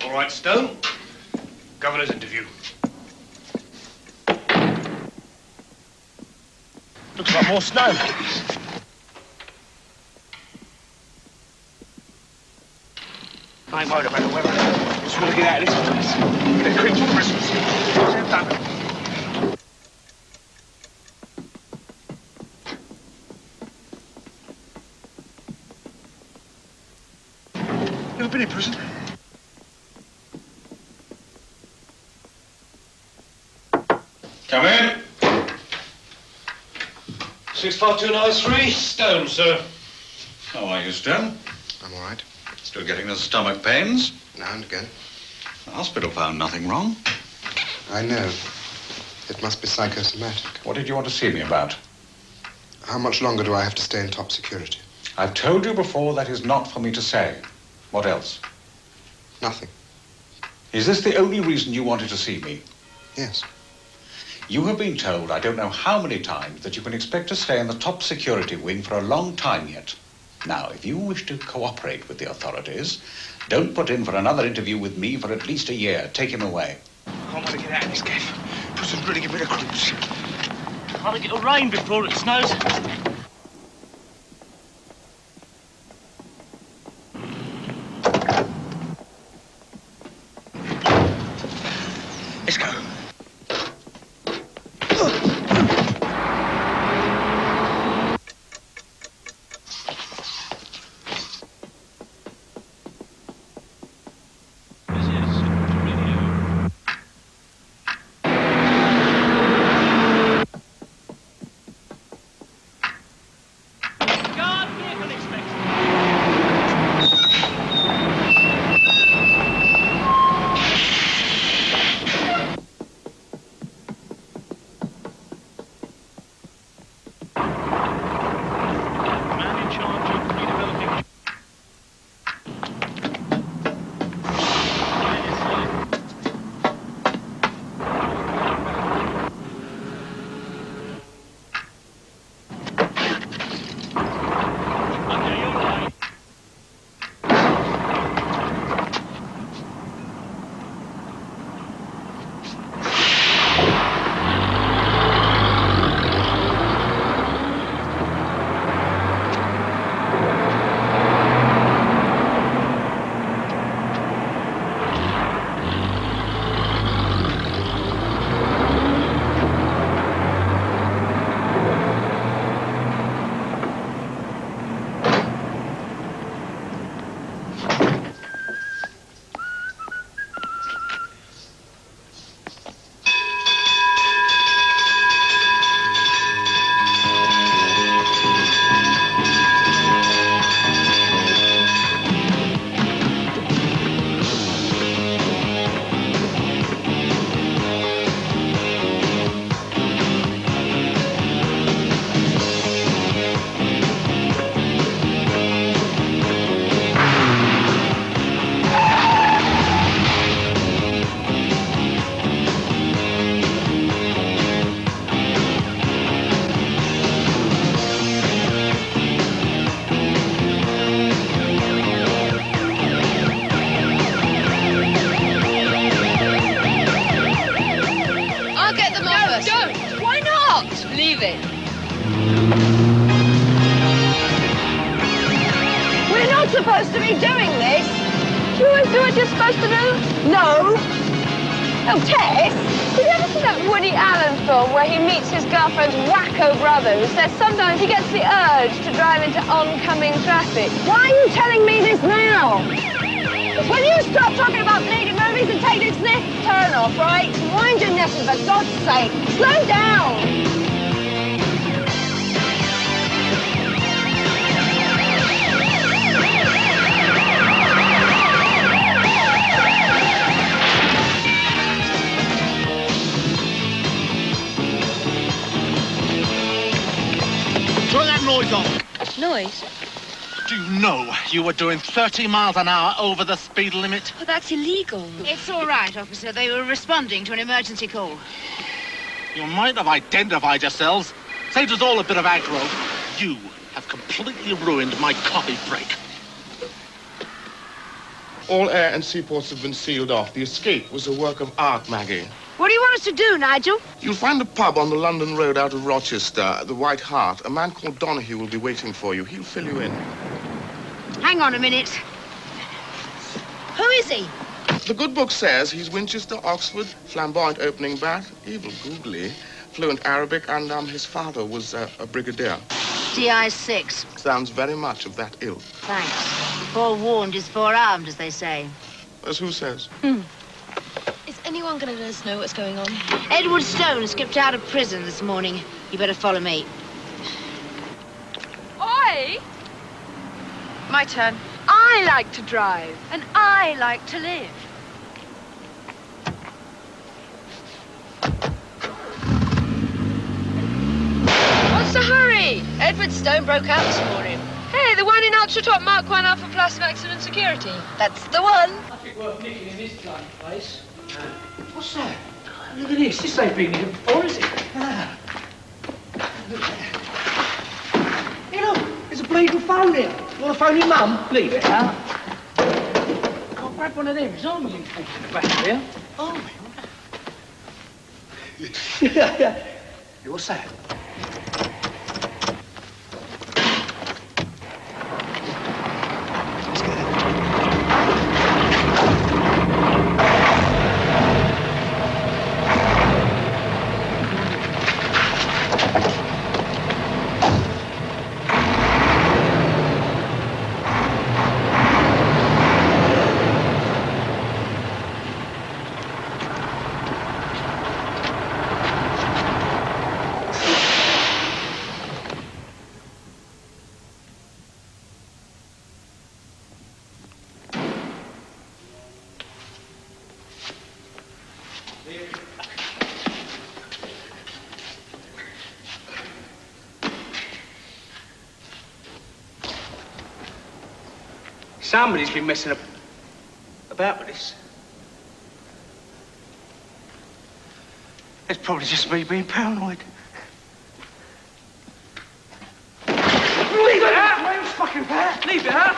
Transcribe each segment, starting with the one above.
All right, Stone. Governor's interview. Looks like more snow. I ain't worried about the weather. Just want to get out of this place. Get quick for Christmas. Done. You ever been in prison? Come in. 65293, Stone, sir. How are you, Stone? I'm all right. Still getting the stomach pains? Now and again. The hospital found nothing wrong. I know. It must be psychosomatic. What did you want to see me about? How much longer do I have to stay in top security? I've told you before that is not for me to say. What else? Nothing. Is this the only reason you wanted to see me? Yes. You have been told, I don't know how many times, that you can expect to stay in the top security wing for a long time yet. Now, if you wish to cooperate with the authorities, don't put in for another interview with me for at least a year. Take him away. I want to get out of this, Gav. Prison's really get rid of creeps. I think it'll rain before it snows. Let's go. Leave it. We're not supposed to be doing this. Do you always do what you're supposed to do? No. Oh, Tess, did you ever see that Woody Allen film where he meets his girlfriend's wacko brother who says sometimes he gets the urge to drive into oncoming traffic? Why are you telling me this now? Will you stop talking about naked movies and take this turn off, right? Mind your nesting, for God's sake. Slow down. Turn that noise off. Noise? Do you know you were doing 30 miles an hour over the speed limit? Well, that's illegal. It's all right, officer. They were responding to an emergency call. You might have identified yourselves. Saved us all a bit of aggro. You have completely ruined my coffee break. All air and seaports have been sealed off. The escape was a work of art, Maggie. What do you want us to do, Nigel? You'll find a pub on the London Road out of Rochester, the White Hart. A man called Donahue will be waiting for you. He'll fill you in. Hang on a minute. Who is he? The good book says he's Winchester, Oxford, flamboyant opening bat, evil googly, fluent Arabic, and his father was a brigadier. C.I.S 6. Sounds very much of that ilk. Thanks. Forewarned is forearmed, as they say. As who says? Is anyone going to let us know what's going on? Edward Stone skipped out of prison this morning. You better follow me. Oi! My turn. I like to drive, and I like to live. What's the hurry? Edward Stone broke out this morning. Hey, the one in ultra-top Mark 1 Alpha Plus maximum security. That's the one. Nothing worth nicking in this bloody place. What's that? Look at this. This ain't been here before, is it? Look at that. Hey, look. There's a bleeding phone here. You want to phone your mum? Leave it out. Can't grab one of them. His arm you thinking about here. Oh, yeah. Hey, what's that? Somebody's been messing about with this. It's probably just me being paranoid. Leave it out! Wait, it's fucking bad. Leave it out!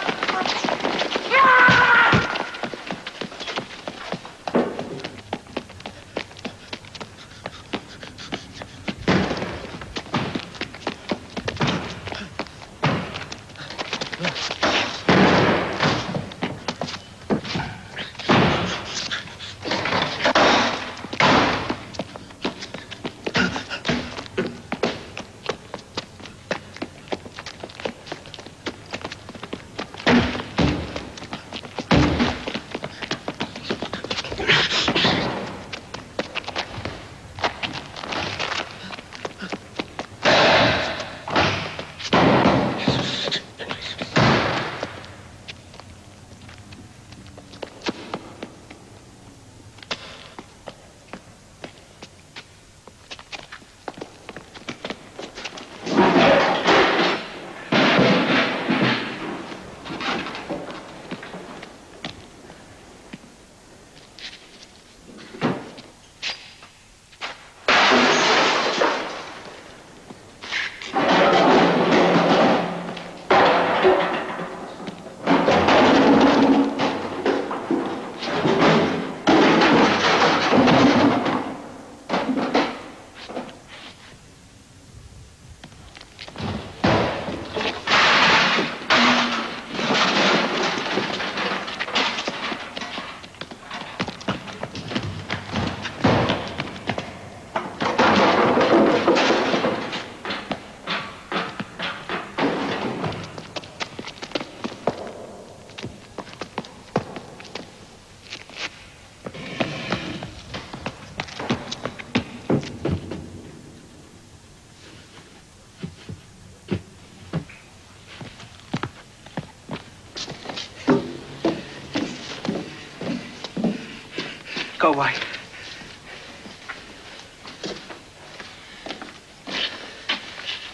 Go away.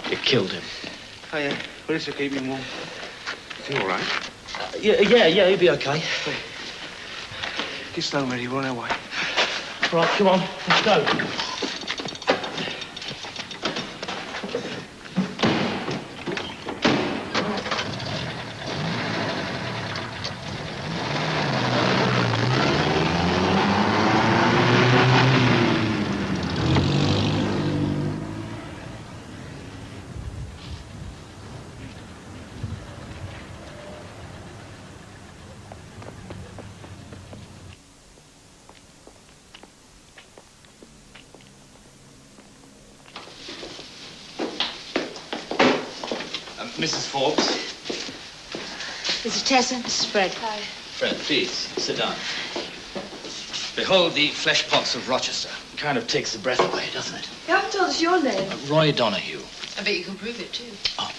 You killed him. Oh, yeah. Well, this will keep him warm. Is he all right? Yeah, he'll be okay. Get Stone ready. We're on our way. Right, come on. Let's go. Mrs. Forbes. This is Tessa, this is Fred. Hi. Fred, please, sit down. Behold the flesh pots of Rochester. Kind of takes the breath away, doesn't it? You haven't told us your name. Roy Donahue. I bet you can prove it, too. Oh,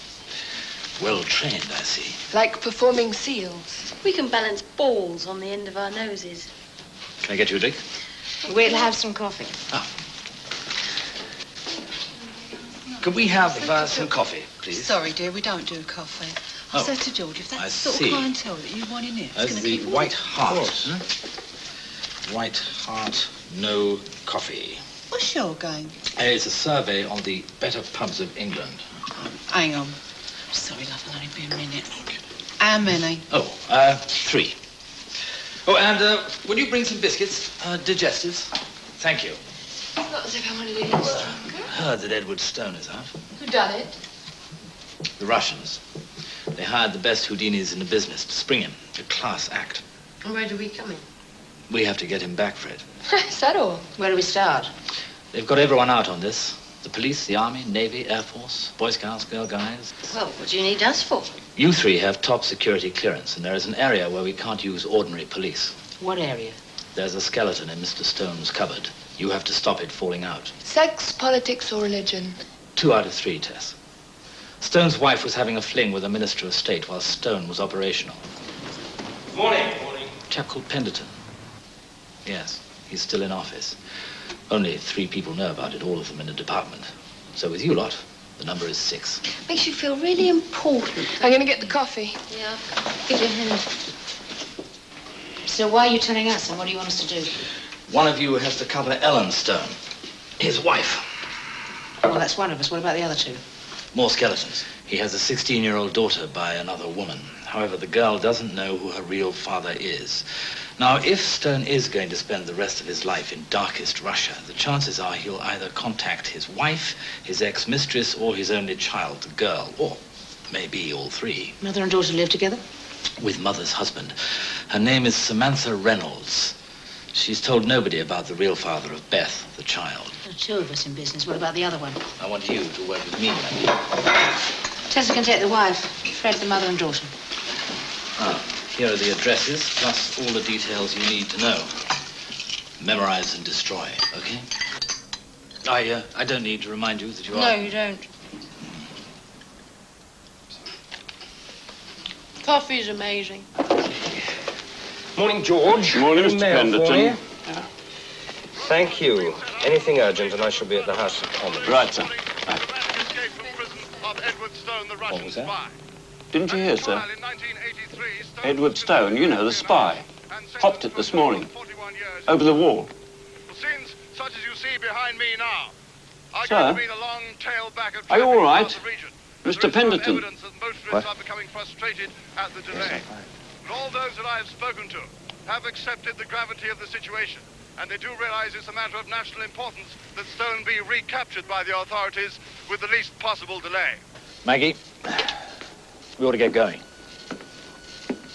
well trained, I see. Like performing seals. We can balance balls on the end of our noses. Can I get you a drink? We'll have some coffee. Could we have some coffee, please? Sorry, dear, we don't do coffee. I Oh, said to George, if that's I the sort see. of clientele that you want in here, it's That's going to the keep White Hart. White Hart, no coffee. What's your game? It's a survey on the better pubs of England. Hang on. Sorry, love, I'll only be a minute. How many? Oh, 3. Oh, and will you bring some biscuits? Digestives. Thank you. Not as if I wanted anything stronger. Heard that Edward Stone is out. Who done it? The Russians. They hired the best Houdinis in the business to spring him. A class act. And where do we come in? We have to get him back, Fred. Is that all? Where do we start? They've got everyone out on this. The police, the army, navy, air force, boy scouts, girl guides. Well, what do you need us for? You 3 have top security clearance, and there is an area where we can't use ordinary police. What area? There's a skeleton in Mr. Stone's cupboard. You have to stop it falling out. Sex, politics, or religion? 2 out of 3, Tess. Stone's wife was having a fling with a minister of state while Stone was operational. Morning. A chap called Penderton. Yes, he's still in office. Only 3 people know about it, all of them in the department. So with you lot, the number is 6. Makes you feel really important. I'm going to get the coffee. Yeah. Give your hand. So why are you telling us, and what do you want us to do? One of you has to cover Ellen Stone, his wife. Well, that's one of us. What about the other 2? More skeletons. He has a 16-year-old daughter by another woman. However, the girl doesn't know who her real father is. Now, if Stone is going to spend the rest of his life in darkest Russia, the chances are he'll either contact his wife, his ex-mistress, or his only child, the girl, or maybe all 3. Mother and daughter live together? With mother's husband. Her name is Samantha Reynolds. She's told nobody about the real father of Beth, the child. There are 2 of us in business. What about the other one? I want you to work with me, Maggie. Tessa can take the wife. Fred, the mother and daughter. Here are the addresses, plus all the details you need to know. Memorize and destroy, okay? I don't need to remind you that you are... No, you don't. Coffee's amazing. Morning, George. Morning, Mr. Penderton. Thank you. Anything urgent, and I shall be at the House of Commons. Right, sir. What was that? Didn't you hear, sir? Edward Stone, you know, the spy. Hopped it this morning. Over the wall. Scenes such as you see behind me now are Sir? going to mean a long tail back of Are you all right? the region. Mr. Penderton. Evidence that motorists are becoming frustrated at the delay. But all those that I have spoken to have accepted the gravity of the situation, and they do realize it's a matter of national importance that Stone be recaptured by the authorities with the least possible delay. Maggie, we ought to get going.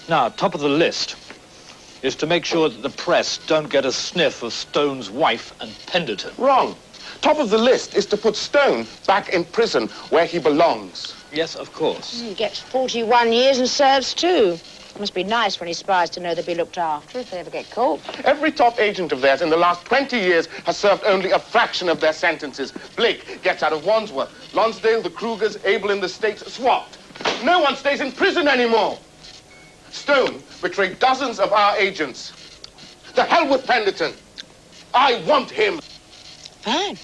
Now, top of the list is to make sure that the press don't get a sniff of Stone's wife and Penderton. Wrong. Top of the list is to put Stone back in prison where he belongs. Yes, of course. He gets 41 years and serves 2. Must be nice when he spies to know they'll be looked after if they ever get caught. Every top agent of theirs in the last 20 years has served only a fraction of their sentences. Blake gets out of Wandsworth. Lonsdale, the Krugers, Abel in the States, swapped. No one stays in prison anymore. Stone betrayed dozens of our agents. The hell with Penderton. I want him. Fine.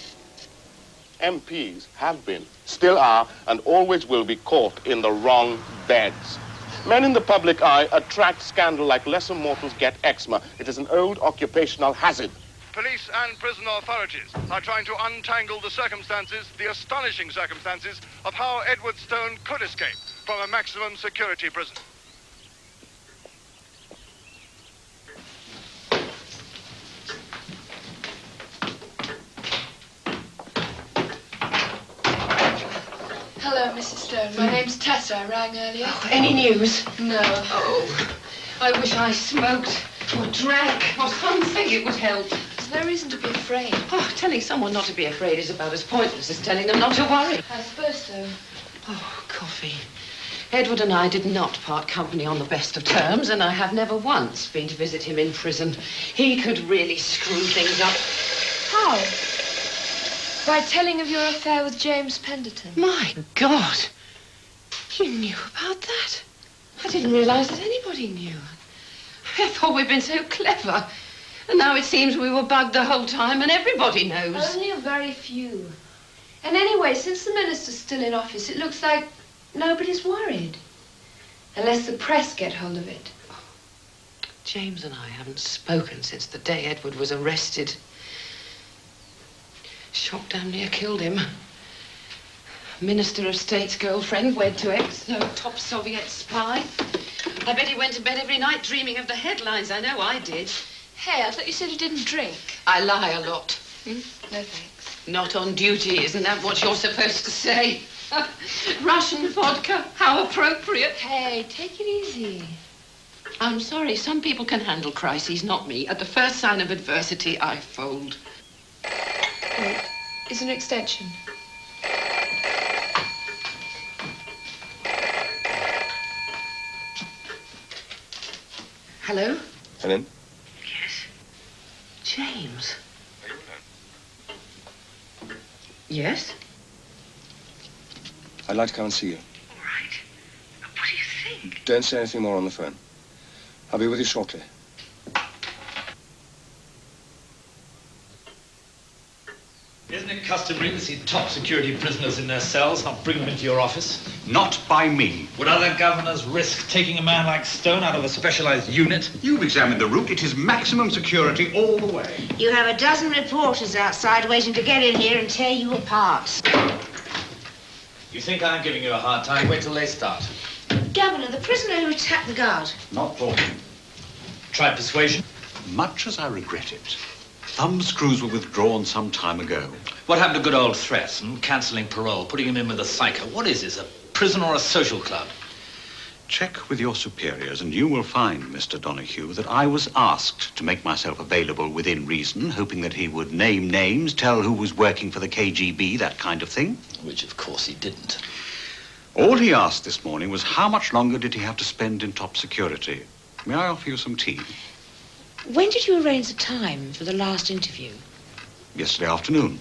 MPs have been, still are, and always will be caught in the wrong beds. Men in the public eye attract scandal like lesser mortals get eczema. It is an old occupational hazard. Police and prison authorities are trying to untangle the circumstances, the astonishing circumstances, of how Edward Stone could escape from a maximum security prison. Hello, Mrs. Stone. My name's Tessa. I rang earlier. Oh, any news? No. Oh, I wish I smoked or drank or something. It would help. There's no reason to be afraid. Oh, telling someone not to be afraid is about as pointless as telling them not to worry. I suppose so. Oh, coffee. Edward and I did not part company on the best of terms, and I have never once been to visit him in prison. He could really screw things up. How? By telling of your affair with James Penderton. My God! You knew about that? I didn't realize that anybody knew. I thought we'd been so clever. And now it seems we were bugged the whole time and everybody knows. Only a very few. And anyway, since the minister's still in office, it looks like nobody's worried. Unless the press get hold of it. James and I haven't spoken since the day Edward was arrested. Shock damn near killed him. Minister of State's girlfriend wed to top Soviet spy. I bet he went to bed every night dreaming of the headlines. I know I did. Hey, I thought you said you didn't drink. I lie a lot. No thanks. Not on duty, isn't that what you're supposed to say? Russian vodka, how appropriate. Hey, take it easy. I'm sorry, some people can handle crises, not me. At the first sign of adversity, I fold. Wait, is an extension? Hello? Helen? Yes. James. Yes? I'd like to come and see you. All right. What do you think? Don't say anything more on the phone. I'll be with you shortly. Isn't it customary to see top security prisoners in their cells? I'll bring them into your office. Not by me. Would other governors risk taking a man like Stone out of a specialized unit? You've examined the route. It is maximum security all the way. You have a dozen reporters outside waiting to get in here and tear you apart. You think I'm giving you a hard time? Wait till they start. Governor, the prisoner who attacked the guard. Not talking. Try persuasion. Much as I regret it, thumbscrews were withdrawn some time ago. What happened to good old threats and cancelling parole, putting him in with a psycho? What is this, a prison or a social club? Check with your superiors and you will find, Mr. Donahue, that I was asked to make myself available within reason, hoping that he would name names, tell who was working for the KGB, that kind of thing. Which, of course, he didn't. All he asked this morning was how much longer did he have to spend in top security. May I offer you some tea? When did you arrange the time for the last interview? Yesterday afternoon.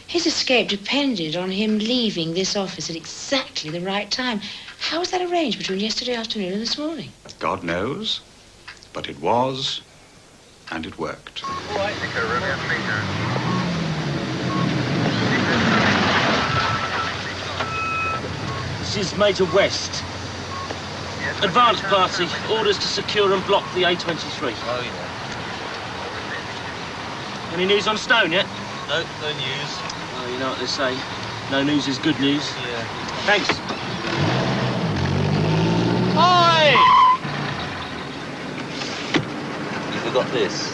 His escape depended on him leaving this office at exactly the right time. How was that arranged between yesterday afternoon and this morning? God knows. But it was, and it worked. All right. This is Major West. Advance party. Orders to secure and block the A23. Oh, yeah. Any news on Stone yet? No news. Oh, you know what they say. No news is good news. Yeah. Thanks. Oi! Have you got this?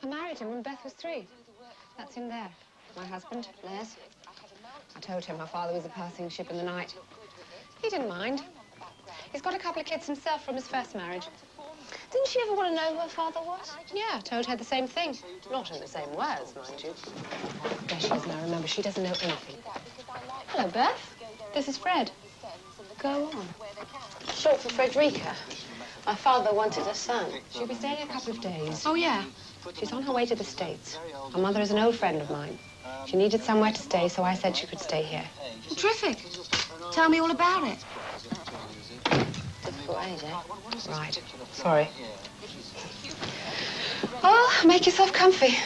I married him when Beth was 3. That's him there. My husband, Les. I told him her father was a passing ship in the night. He didn't mind. He's got a couple of kids himself from his first marriage. Didn't she ever want to know who her father was? Yeah, told her the same thing. Not in the same words, mind you. There she is now, remember, she doesn't know anything. Hello, Beth. This is Fred. Go on. Short for Frederica. My father wanted a son. She'll be staying a couple of days. Oh, yeah? She's on her way to the States. Her mother is an old friend of mine. She needed somewhere to stay, so I said she could stay here. Terrific. Tell me all about it. Difficult age, eh? Right. Sorry. Oh, make yourself comfy.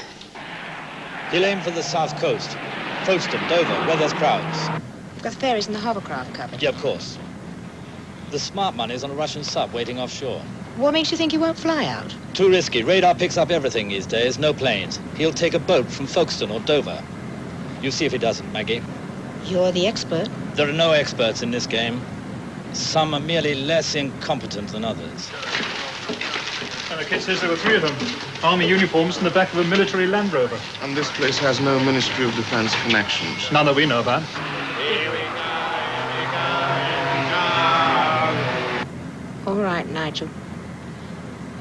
He'll aim for the south coast. Folkestone, Dover, where there's crowds. You've got ferries in the hovercraft covered. Yeah, of course. The smart money's on a Russian sub waiting offshore. What makes you think he won't fly out? Too risky. Radar picks up everything these days, no planes. He'll take a boat from Folkestone or Dover. You see if he doesn't, Maggie. You're the expert. There are no experts in this game. Some are merely less incompetent than others. the kid says there were 3 of them. Army uniforms in the back of a military Land Rover. And this place has no Ministry of Defense connections. None that we know about. All right, Nigel.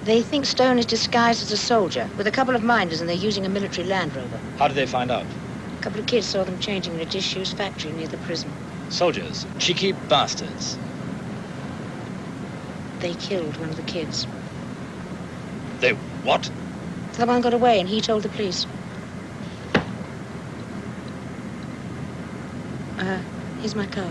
They think Stone is disguised as a soldier with a couple of minders, and they're using a military Land Rover. How did they find out? A couple of kids saw them changing in a disused factory near the prison. Soldiers. Cheeky bastards. They killed one of the kids. They what? The one got away, and he told the police. Here's my car.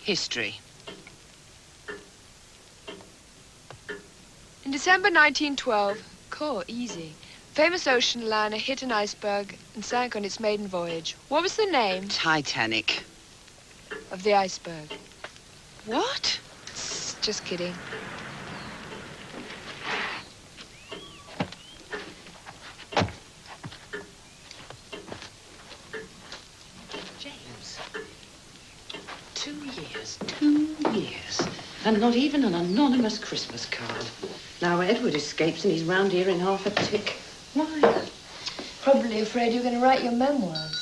History. In December 1912, easy. Famous ocean liner hit an iceberg and sank on its maiden voyage. What was the name? Titanic. Of the iceberg. What? Just kidding. James. 2 years. And not even an anonymous Christmas card. Now Edward escapes and he's round here in half a tick. Why? Probably afraid you're going to write your memoirs.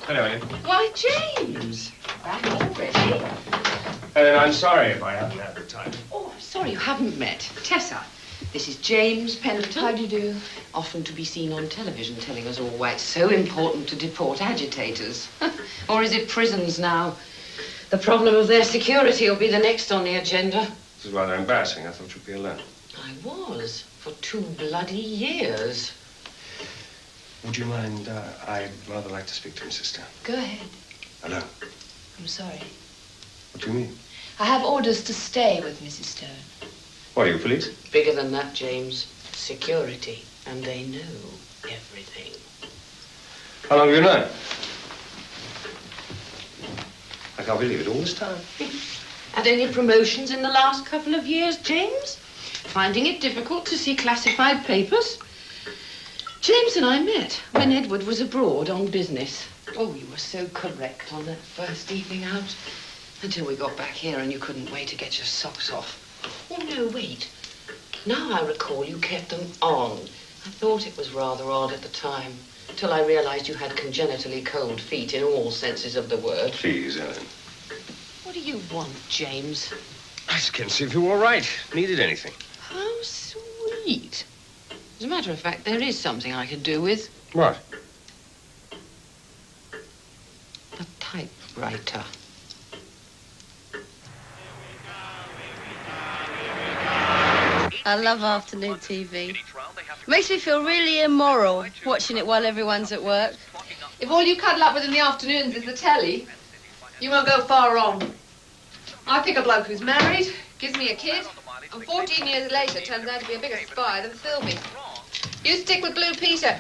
Hello, Ellen. Why, James! Back already? Ellen, I'm sorry if I haven't had the time. Oh, I'm sorry you haven't met. Tessa, this is James Pendleton. How do you do? Often to be seen on television telling us all why it's so important to deport agitators. Or is it prisons now? The problem of their security will be the next on the agenda. This is rather embarrassing. I thought you'd be alone. I was, for 2 bloody years. Would you mind? I'd rather like to speak to Mrs. Stone. Go ahead. Hello. I'm sorry. What do you mean? I have orders to stay with Mrs. Stone. What, are you police? Bigger than that, James. Security. And they know everything. How long have you known? I can't believe it, all this time. Had any promotions in the last couple of years, James? Finding it difficult to see classified papers? James and I met when Edward was abroad on business. Oh, you were so correct on that first evening out. Until we got back here and you couldn't wait to get your socks off. Oh, no, wait. Now I recall you kept them on. I thought it was rather odd at the time, till I realized you had congenitally cold feet in all senses of the word. Please, Ellen. What do you want, James? I just can't see if you were all right. Needed anything. How sweet. As a matter of fact, there is something I could do with. What? A typewriter. I love afternoon TV. Makes me feel really immoral watching it while everyone's at work. If all you cuddle up with in the afternoons is the telly, you won't go far wrong. I pick a bloke who's married, gives me a kid, and 14 years later turns out to be a bigger spy than Philby. You stick with Blue Peter.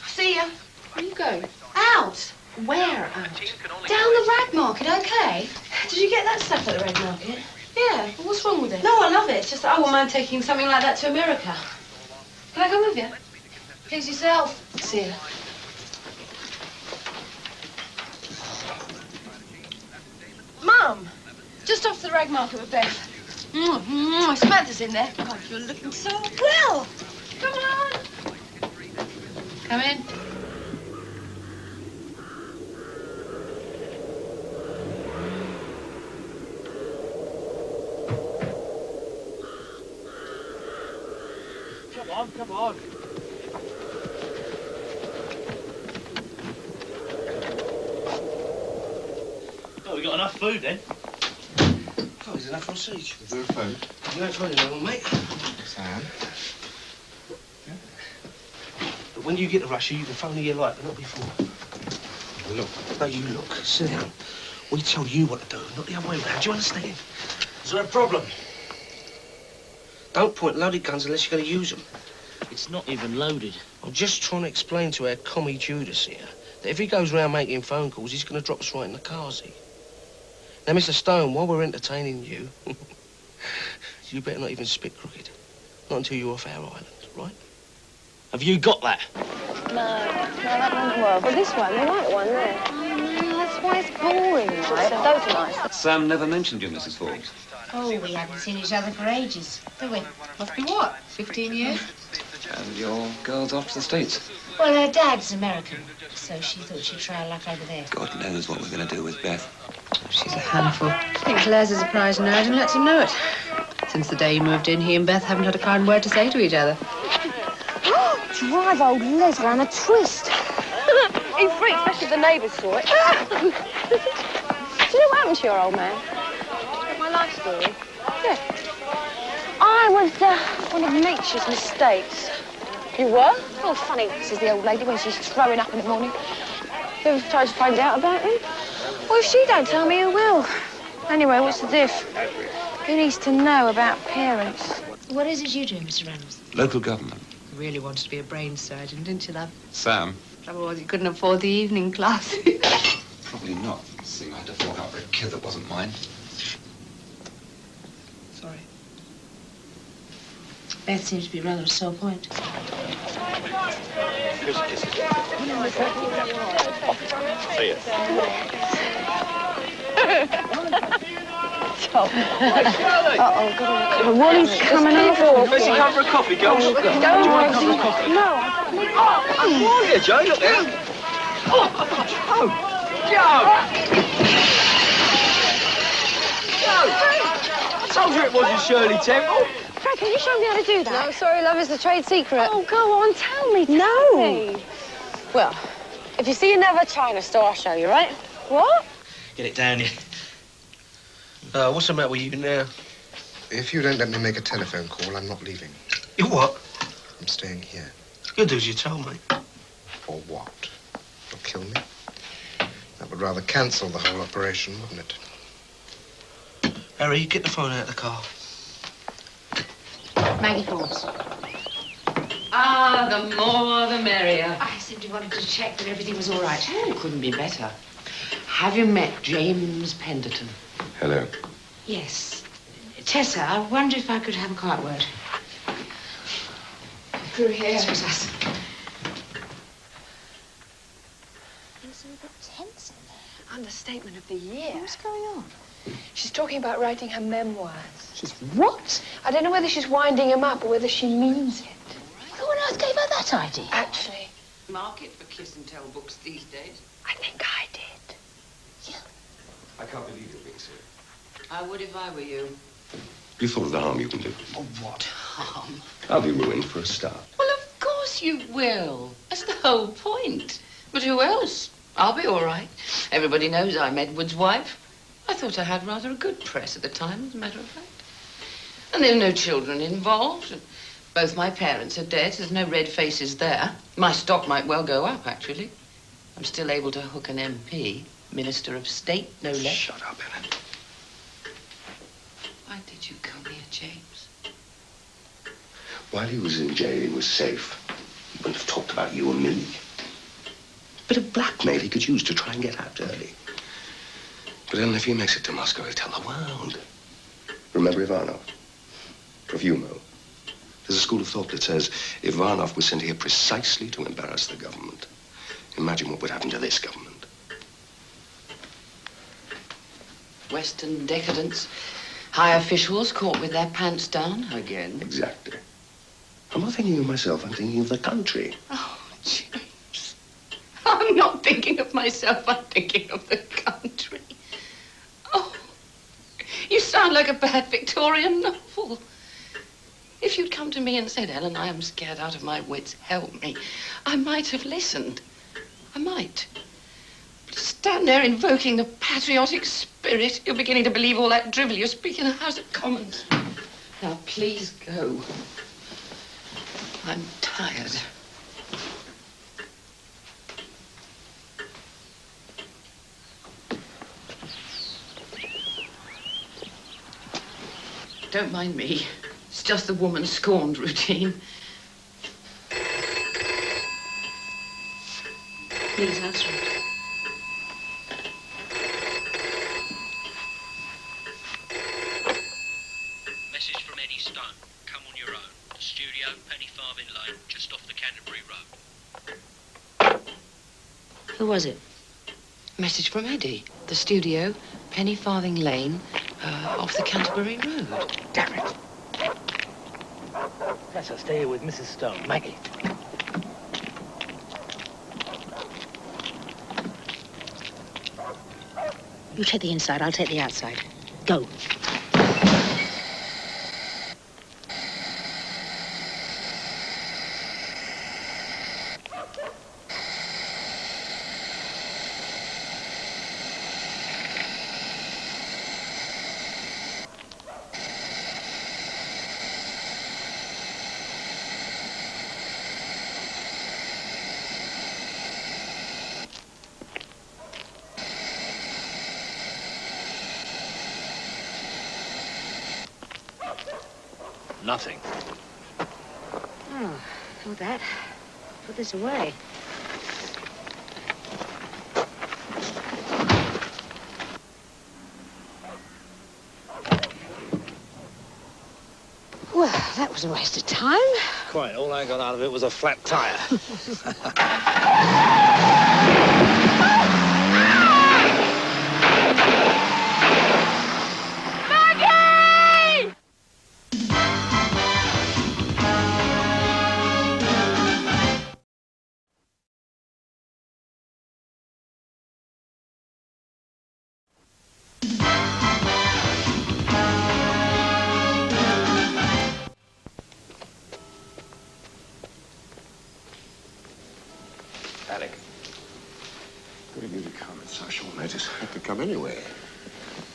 See ya. Where are you going? Out! Where out? Down the rag market, okay? Did you get that stuff at the rag market? Yeah, well, what's wrong with it? No, I love it. It's just that I wouldn't mind taking something like that to America. Can I come with you? Please yourself. See ya. Mum, just off the rag market with Beth. Samantha's in there. God, you're looking so well. Come on. Come in. Come on, come on. Oh, we got enough food then? Oh, there's enough for us each. Is there a phone? No, it's fine, no, mate. Sam? But when you get to Russia, you can phone here like, but not before. Look. No, you look. Sit down. We tell you what to do, not the other way round. Do you understand? Is there a problem? Don't point loaded guns unless you're going to use them. It's not even loaded. I'm just trying to explain to our commie Judas here that if he goes round making phone calls, he's going to drop us right in the carsy. Now, Mr. Stone, while we're entertaining you, you better not even spit crooked. Not until you're off our island, right? Have you got that? No, that won't work. But this one, the white one there. That's why it's boring, right? Those are nice. Sam never mentioned you, Mrs. Forbes. Oh, we haven't seen each other for ages, have we? Must be what, 15 years? And your girl's off to the States. Well, her dad's American, so she thought she'd try her luck over there. God knows what we're going to do with Beth. She's a handful. I think Les is a prize nerd and lets him know it. Since the day he moved in, he and Beth haven't had a kind word to say to each other. Drive old Les round a twist. He freaked, especially if the neighbours saw it. Do you know what happened to your old man? My life story? Yeah. I was one of nature's mistakes. You were? Oh, funny, says the old lady when she's throwing up in the morning. You ever tried to find out about him? Well, if she don't tell me, who will? Anyway, what's the diff? Who needs to know about parents? What is it you do, Mr. Reynolds? Local government. You really wanted to be a brain surgeon, didn't you, love? Sam? Trouble was you couldn't afford the evening class. Probably not. See, I had to fork out for a kid that wasn't mine. Sorry. Beth seems to be rather a sore point. See it. Uh-oh, God. Wally's coming over. Where's he come for a coffee, girls? Do you want a cup of coffee? No. Oh, here, Joe, look there. Joe! I told you it wasn't Shirley Temple. Fred, can you show me how to do that? No, sorry, love, it's a trade secret. Oh, go on, tell me. Tell me. Well, if you see another China store, I'll show you, right? What? Get it down here. What's the matter with you now? If you don't let me make a telephone call, I'm not leaving. You what? I'm staying here. You'll do as you told me. For what? You'll kill me? That would rather cancel the whole operation, wouldn't it? Harry, get the phone out of the car. Maggie Forbes. Ah, the more the merrier. I simply wanted to check that everything was all right. Oh, couldn't be better. Have you met James Penderton? Hello. Yes. Tessa, I wonder if I could have a quiet word. Through here. Excuse us. It's a bit tense in there. Understatement of the year. What's going on? She's talking about writing her memoirs. She's what? I don't know whether she's winding him up or whether she means it. Who on earth gave her that idea? Actually, Market for kiss and tell books these days. I think I did. I can't believe you're being serious. I would if I were you. You thought of the harm you can do. Oh, what harm? I'll be ruined for a start. Well, of course you will. That's the whole point. But who else? I'll be all right. Everybody knows I'm Edward's wife. I thought I had rather a good press at the time, as a matter of fact. And there are no children involved. And both my parents are dead. There's no red faces there. My stock might well go up, actually. I'm still able to hook an MP. Minister of State, no less. Shut up, Ellen. Why did you come here, James? While he was in jail, he was safe. He wouldn't have talked about you and me. Bit of blackmail he could use to try and get out early. But Ellen, if he makes it to Moscow, he'll tell the world. Remember Ivanov? Profumo. There's a school of thought that says Ivanov was sent here precisely to embarrass the government. Imagine what would happen to this government. Western decadence. High officials caught with their pants down again. Exactly. I'm not thinking of myself, I'm thinking of the country. Oh, James. I'm not thinking of myself, I'm thinking of the country. Oh, you sound like a bad Victorian novel. If you'd come to me and said, Ellen, I am scared out of my wits, help me, I might have listened. I might. But to stand there invoking the patriotic spirit, you're beginning to believe all that drivel you speak in the House of Commons. Now, please go. I'm tired. Don't mind me. It's just the woman scorned routine. Please answer it. Message from Eddie Stone. Come on your own. The studio, Penny Farthing Lane, just off the Canterbury Road. Who was it? Message from Eddie. The studio, Penny Farthing Lane, off the Canterbury Road. Damn it. Better stay here with Mrs. Stone. Maggie. You take the inside, I'll take the outside. Go. Nothing. Oh, not that. Put this away. Well, that was a waste of time. Quite. All I got out of it was a flat tire. Alec. Good of you to come at such short notice. Had to come anyway.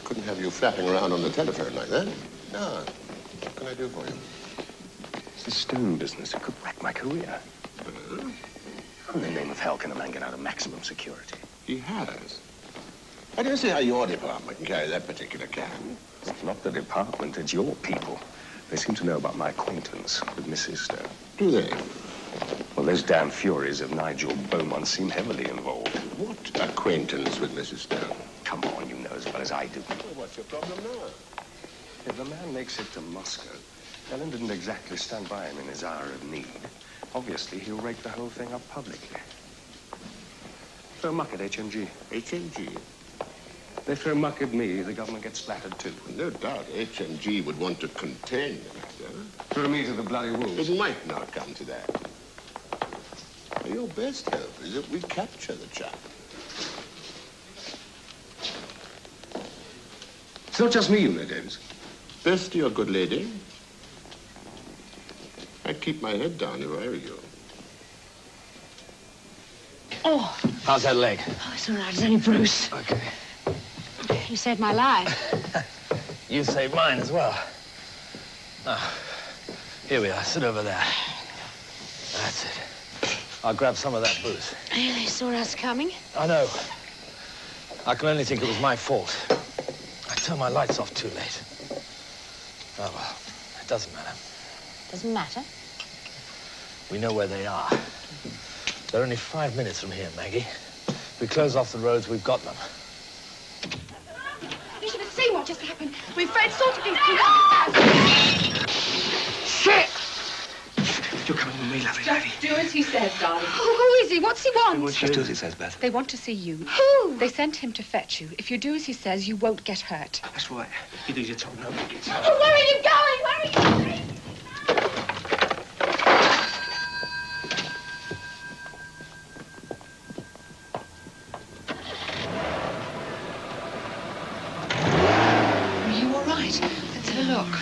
Couldn't have you flapping around on the telephone like that. No. What can I do for you? It's the Stone business. It could wreck my career. How in the name of hell can a man get out of maximum security? He has. I don't see how your department can carry that particular can. It's not the department, it's your people. They seem to know about my acquaintance with Mrs. Stone. Do they? Well, those damn furies of Nigel Beaumont seem heavily involved. What acquaintance with Mrs. Stone? Come on, you know as well as I do. Well, what's your problem now? If the man makes it to Moscow, Ellen didn't exactly stand by him in his hour of need. Obviously, he'll rake the whole thing up publicly. Throw muck at HMG. HMG? They throw muck at me, the government gets splattered too. Well, no doubt HMG would want to contain the matter. Throw me to the bloody wolves. It might not come to that. Well, your best hope is that we capture the chap. It's not just me, you know, Davis. Best, your good lady. I'd keep my head down if I were you. Oh. How's that leg? Oh, it's all right. It's only Bruce. Okay. You saved my life. You saved mine as well. Now, here we are. Sit over there. That's it. I'll grab some of that booze. Yeah, they saw us coming. I know. I can only think it was my fault. I turned my lights off too late. Oh, well, it doesn't matter. Doesn't matter. We know where they are. They're only 5 minutes from here, Maggie. If we close off the roads, we've got them. You should have seen what just happened. When Fred sorted these two... Shit! You're coming with me, lovely lady. Just do as he says, darling. Oh, who is he? What's he want? Just do as he says, Beth. They want to see you. Who? They sent him to fetch you. If you do as he says, you won't get hurt. That's right. You do your job, nobody gets hurt. Oh, where are you going? Where are you going? Are you all right? Let's have a look.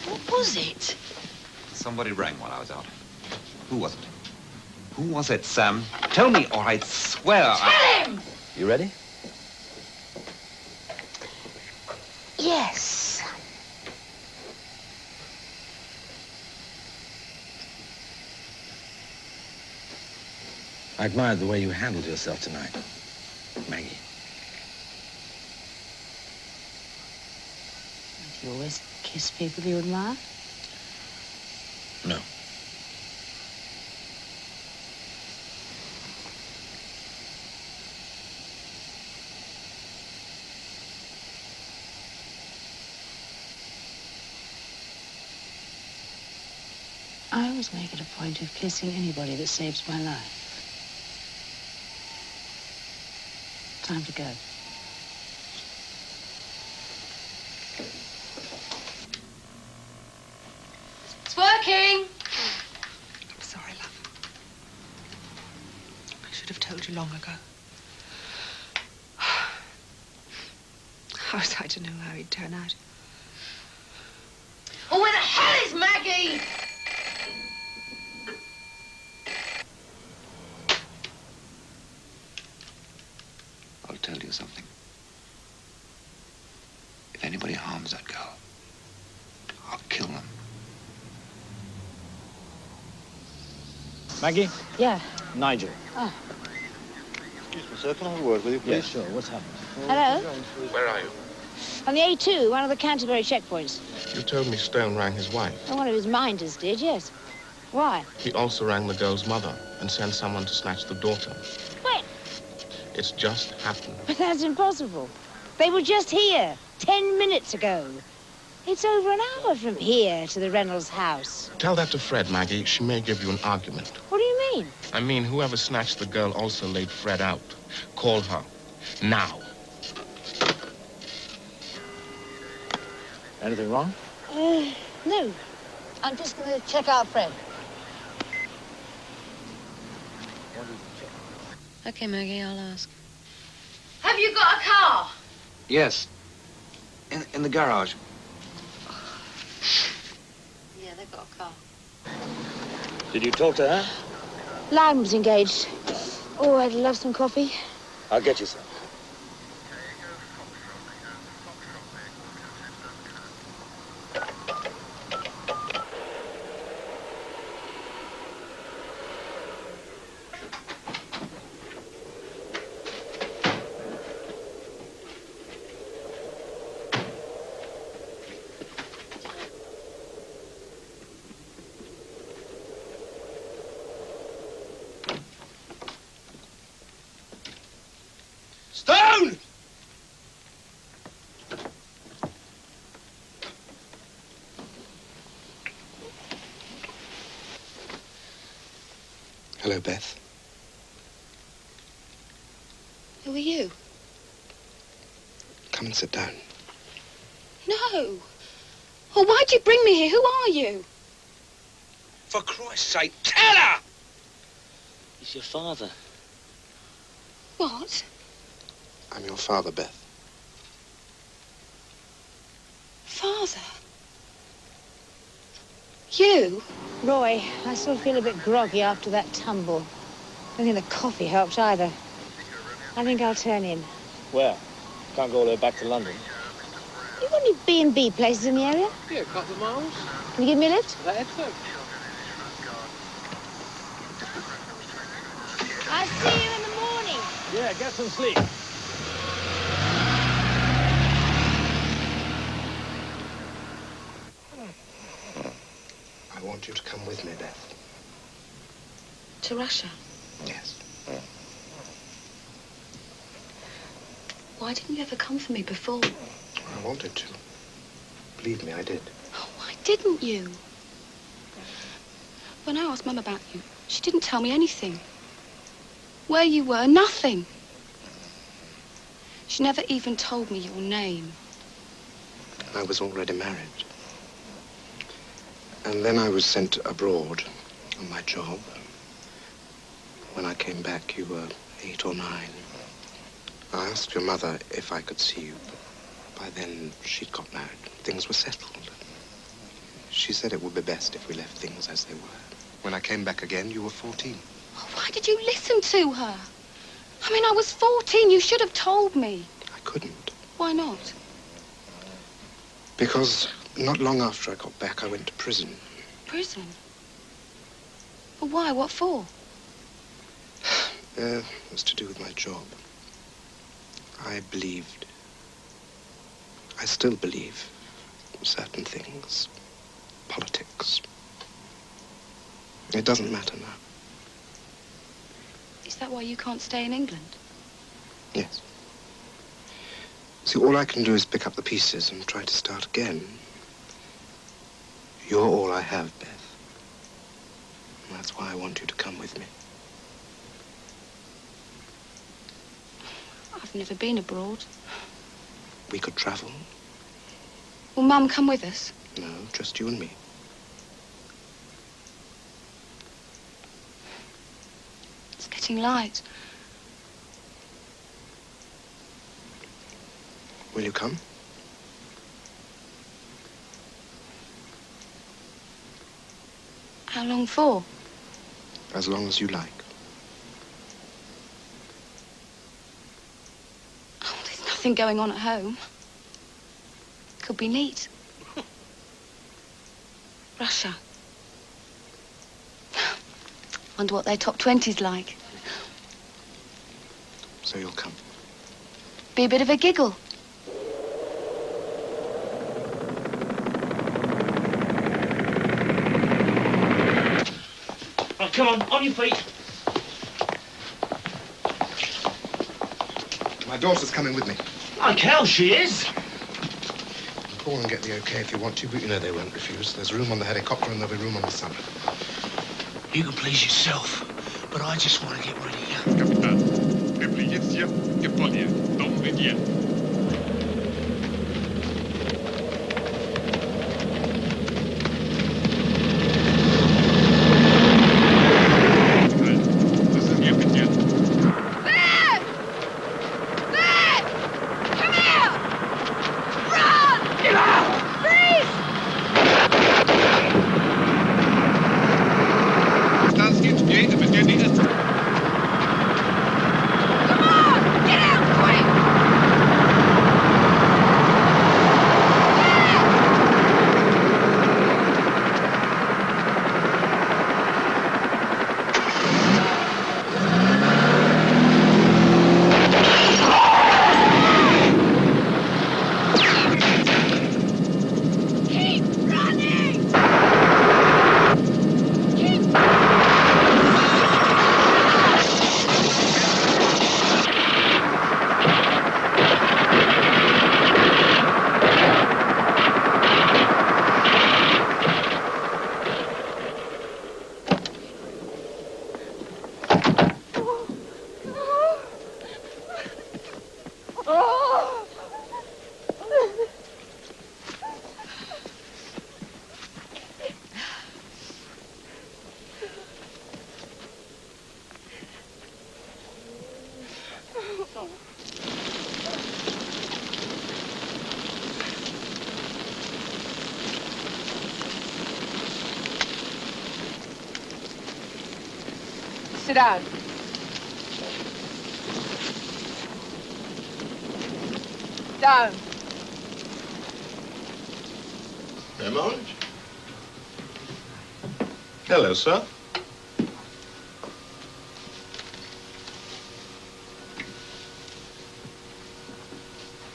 What was it? Somebody rang while I was out. Who was it? Who was it, Sam? Tell me, or I swear Tell him! You ready? Yes. I admired the way you handled yourself tonight, Maggie. Do you always kiss people you admire? No. I always make it a point of kissing anybody that saves my life. Time to go. It's working. I'm sorry, love. I should have told you long ago. How was I to know how he'd turn out? Oh, where the hell is Maggie? I'll tell you something. If anybody harms that girl, I'll kill them. Maggie? Yeah. Nigel. Oh. Excuse me, sir. Can I have a word with you, please? Yeah, sure. What's happened? Hello? Where are you? On the A2, one of the Canterbury checkpoints. You told me Stone rang his wife. Oh, one of his minders did, yes. Why? He also rang the girl's mother and sent someone to snatch the daughter. When? It's just happened. But that's impossible. They were just here 10 minutes ago. It's over an hour from here to the Reynolds house. Tell that to Fred, Maggie. She may give you an argument. What do you mean? I mean, whoever snatched the girl also laid Fred out. Call her. Now. Anything wrong? No. I'm just going to check out Fred. Okay, Maggie, I'll ask. Have you got a car? Yes. In the garage. Yeah, they've got a car. Did you talk to her? Loudon was engaged. Oh, I'd love some coffee. I'll get you some. Stone! Hello, Beth. Who are you? Come and sit down. No. Oh, why'd you bring me here? Who are you? For Christ's sake, tell her! He's your father. What? I'm your father, Beth. Father? You? Roy, I still feel a bit groggy after that tumble. I don't think the coffee helped either. I think I'll turn in. Where? Can't go all the way back to London. You got any B&B places in the area? Yeah, a couple of miles. Can you give me a lift? That's it. I'll see you in the morning. Yeah, get some sleep. I want you to come with me, Beth. To Russia? Yes. Why didn't you ever come for me before? I wanted to. Believe me, I did. Oh, why didn't you? When I asked Mum about you, she didn't tell me anything. Where you were, nothing. She never even told me your name. I was already married. And then I was sent abroad on my job. When I came back, you were 8 or 9. I asked your mother if I could see you. By then, she'd got married. Things were settled. She said it would be best if we left things as they were. When I came back again, you were 14. Oh, why did you listen to her? I mean, I was 14. You should have told me. I couldn't. Why not? Because not long after I got back, I went to prison. Prison? But why? What for? It was to do with my job. I believed, I still believe, certain things. Politics. It doesn't matter now. Is that why you can't stay in England? Yes. See, all I can do is pick up the pieces and try to start again. You're all I have, Beth. And that's why I want you to come with me. I've never been abroad. We could travel. Will Mum come with us? No, just you and me. It's getting light. Will you come? How long for? As long as you like. Oh, there's nothing going on at home. Could be neat. Russia. Wonder what their top 20's like. So you'll come? Be a bit of a giggle. Oh, come on your feet. My daughter's coming with me. Like hell she is. Call and get the okay if you want to, but you know they won't refuse. There's room on the helicopter and there'll be room on the summer. You can please yourself, but I just want to get rid of you. Капитан, приблизиться, Япония, дом где? Sit down. Down. Raymond? Hello, sir.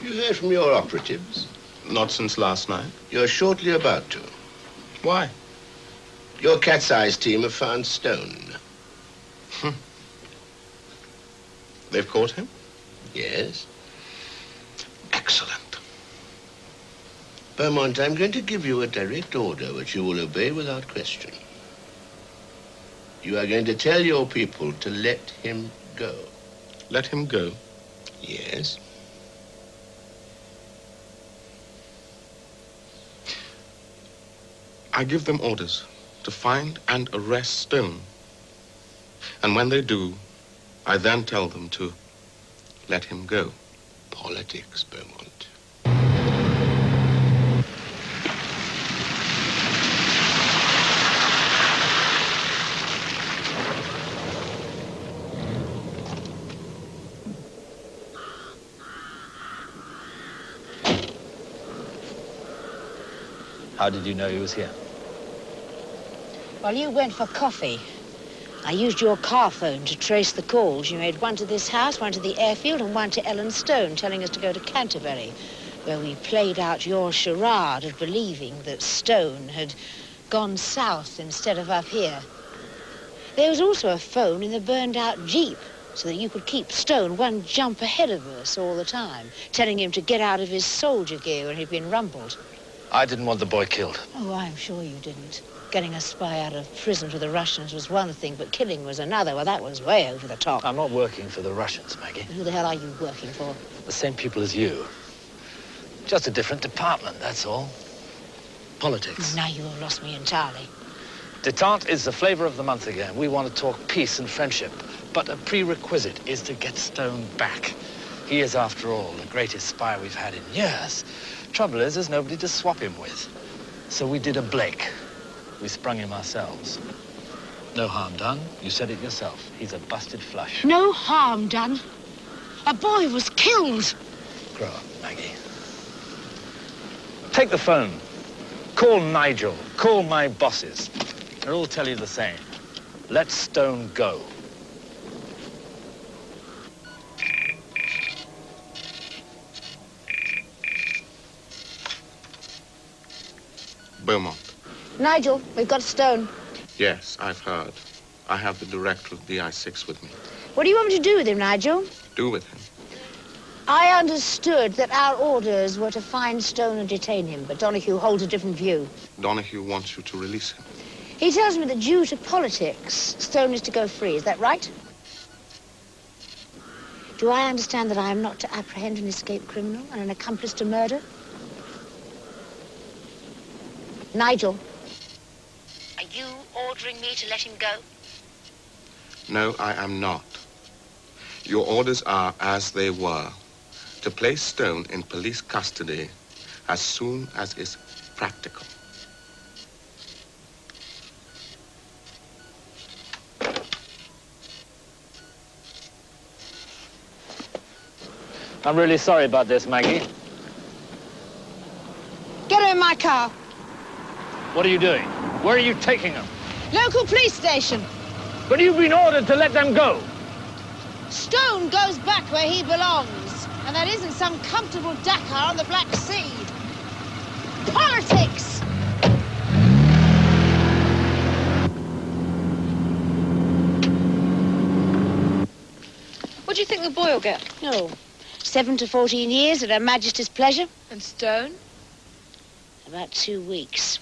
You heard from your operatives? Not since last night. You're shortly about to. Why? Your C.A.T.S EYES team have found Stone. They've caught him? Yes. Excellent. Beaumont, I'm going to give you a direct order which you will obey without question. You are going to tell your people to let him go. Let him go? Yes. I give them orders to find and arrest Stone. And when they do, I then tell them to let him go. Politics, Beaumont. How did you know he was here? Well, you went for coffee. I used your car phone to trace the calls. You made one to this house, one to the airfield, and one to Ellen Stone, telling us to go to Canterbury, where we played out your charade of believing that Stone had gone south instead of up here. There was also a phone in the burned-out Jeep, so that you could keep Stone one jump ahead of us all the time, telling him to get out of his soldier gear when he'd been rumpled. I didn't want the boy killed. Oh, I'm sure you didn't. Getting a spy out of prison for the Russians was one thing, but killing was another. Well, that was way over the top. I'm not working for the Russians, Maggie. Who the hell are you working for? The same people as you. Just a different department, that's all. Politics. Now you have lost me entirely. Détente is the flavor of the month again. We want to talk peace and friendship. But a prerequisite is to get Stone back. He is, after all, the greatest spy we've had in years. Trouble is, there's nobody to swap him with. So we did a Blake. We sprung him ourselves. No harm done. You said it yourself. He's a busted flush. No harm done. A boy was killed. Grow up, Maggie. Take the phone. Call Nigel. Call my bosses. They'll all tell you the same. Let Stone go. Beaumont. Nigel, we've got Stone. Yes, I've heard. I have the director of DI6 with me. What do you want me to do with him, Nigel? Do with him. I understood that our orders were to find Stone and detain him, but Donahue holds a different view. Donahue wants you to release him. He tells me that due to politics, Stone is to go free. Is that right? Do I understand that I am not to apprehend an escaped criminal and an accomplice to murder? Nigel. Are you ordering me to let him go? No, I am not. Your orders are as they were. To place Stone in police custody as soon as is practical. I'm really sorry about this, Maggie. Get her in my car. What are you doing? Where are you taking them? Local police station. But you've been ordered to let them go. Stone goes back where he belongs, and that isn't some comfortable Dakar on the Black Sea. Politics! What do you think the boy will get? No. 7 to 14 years at Her Majesty's pleasure. And Stone? About 2 weeks.